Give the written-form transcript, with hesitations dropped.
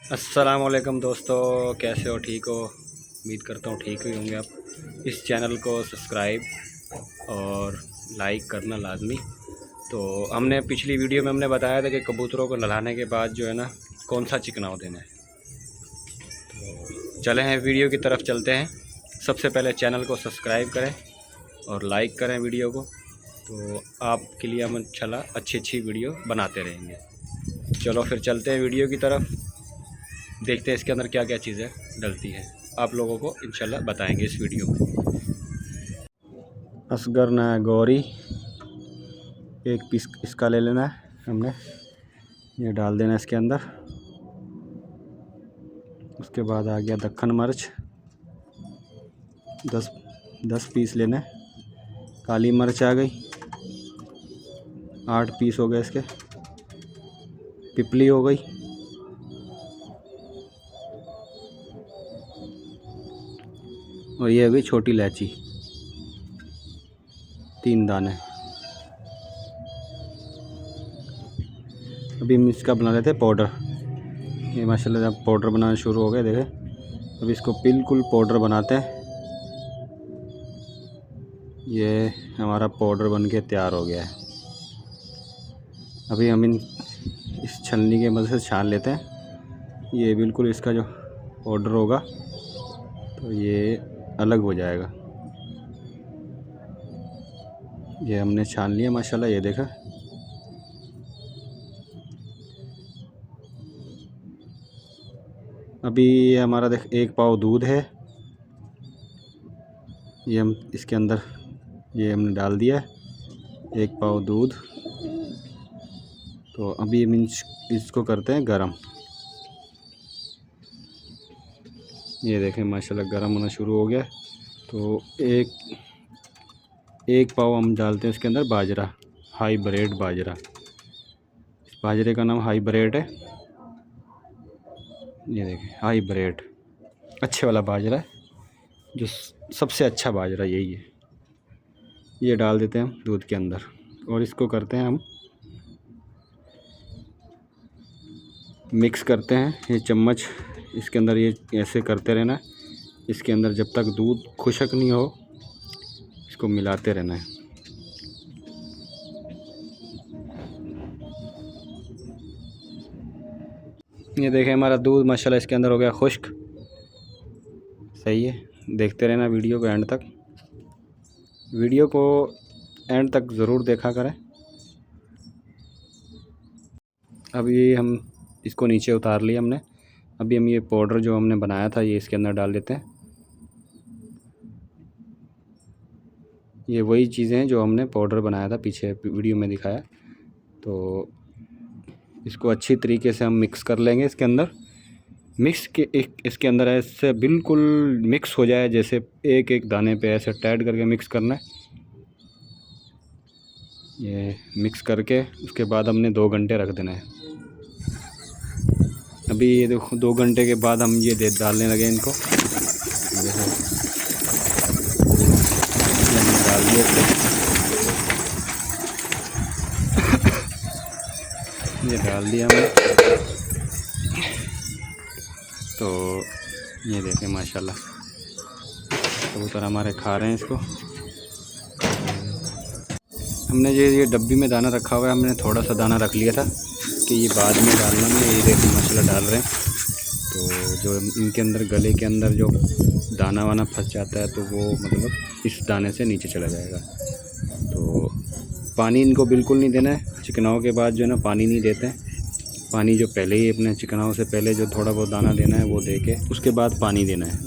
अस्सलामुअलैकुम दोस्तों, कैसे हो? ठीक हो? उम्मीद करता हूँ ठीक ही होंगे आप। इस चैनल को सब्सक्राइब और लाइक करना लाजमी। तो हमने पिछली वीडियो में हमने बताया था कि कबूतरों को नहलाने के बाद जो है ना कौन सा चिकनाव देना है। तो चले हैं वीडियो की तरफ चलते हैं। सबसे पहले चैनल को सब्सक्राइब करें और लाइक करें वीडियो को, तो आपके लिए हम इंशाल्लाह अच्छी वीडियो बनाते रहेंगे। चलो फिर चलते हैं वीडियो की तरफ, देखते हैं इसके अंदर क्या क्या चीज़ें डलती हैं। आप लोगों को इंशाल्लाह बताएंगे इस वीडियो में। असगर नया गौरी, एक पीस इसका ले लेना है हमने, ये डाल देना है इसके अंदर। उसके बाद आ गया दक्खन मिर्च, 10 पीस लेना है। काली मिर्च आ गई, 8 पीस हो गए इसके। पिपली हो गई, और ये हो गई छोटी इलायची, 3 दाने। अभी हम इसका बना लेते हैं पाउडर। ये माशाल्लाह जब पाउडर बनाना शुरू हो गए, देखें। अभी इसको बिल्कुल पाउडर बनाते हैं। ये हमारा पाउडर बन के तैयार हो गया है। अभी हम इस छलनी के मदद से छान लेते हैं। ये बिल्कुल इसका जो पाउडर होगा तो ये अलग हो जाएगा। ये हमने छान लिया माशाल्लाह, ये देखा। अभी ये हमारा देख 1 पाव दूध है, ये हम इसके अंदर ये हमने डाल दिया है 1 पाव दूध। तो अभी हम इसको करते हैं गरम। ये देखें माशाल्लाह गरम होना शुरू हो गया। तो एक पाव हम डालते हैं इसके अंदर बाजरा, हाईब्रिड बाजरा। इस बाजरे का नाम हाईब्रिड है। ये देखें हाईब्रिड, अच्छे वाला बाजरा है, जो सबसे अच्छा बाजरा यही है। ये डाल देते हैं हम दूध के अंदर और इसको करते हैं हम मिक्स करते हैं। ये चम्मच इसके अंदर ये ऐसे करते रहना। इसके अंदर जब तक दूध खुशक नहीं हो, इसको मिलाते रहना है। ये देखें हमारा दूध माशाल्लाह इसके अंदर हो गया खुश्क। सही है, देखते रहना वीडियो को एंड तक। वीडियो को एंड तक ज़रूर देखा करें। अभी हम इसको नीचे उतार लिया हमने। अभी हम ये पाउडर जो हमने बनाया था ये इसके अंदर डाल देते हैं। ये वही चीज़ें हैं जो हमने पाउडर बनाया था, पीछे वीडियो में दिखाया। तो इसको अच्छी तरीके से हम मिक्स कर लेंगे इसके अंदर। इसके अंदर ऐसे बिल्कुल मिक्स हो जाए, जैसे एक एक दाने पे ऐसे टाइट करके मिक्स करना है। ये मिक्स करके उसके बाद हमने 2 घंटे रख देना है। अभी ये देखो 2 घंटे के बाद हम ये डालने लगे इनको। डाल दिए ये डाल दिया हमने। तो ये देखें माशाल्लाह कबूतर हमारे खा रहे हैं इसको। हमने ये डब्बी में दाना रखा हुआ है, हमने थोड़ा सा दाना रख लिया था कि ये बाद में डालना में। ये देखें माशाल्लाह डाल रहे हैं। तो जो इनके अंदर गले के अंदर जो दाना वाना फंस जाता है तो वो मतलब इस दाने से नीचे चला जाएगा। तो पानी इनको बिल्कुल नहीं देना है। चिकनाव के बाद जो है ना पानी नहीं देते हैं। पानी जो पहले ही अपने चिकनाव से पहले जो थोड़ा बहुत दाना देना है वो दे के उसके बाद पानी देना है।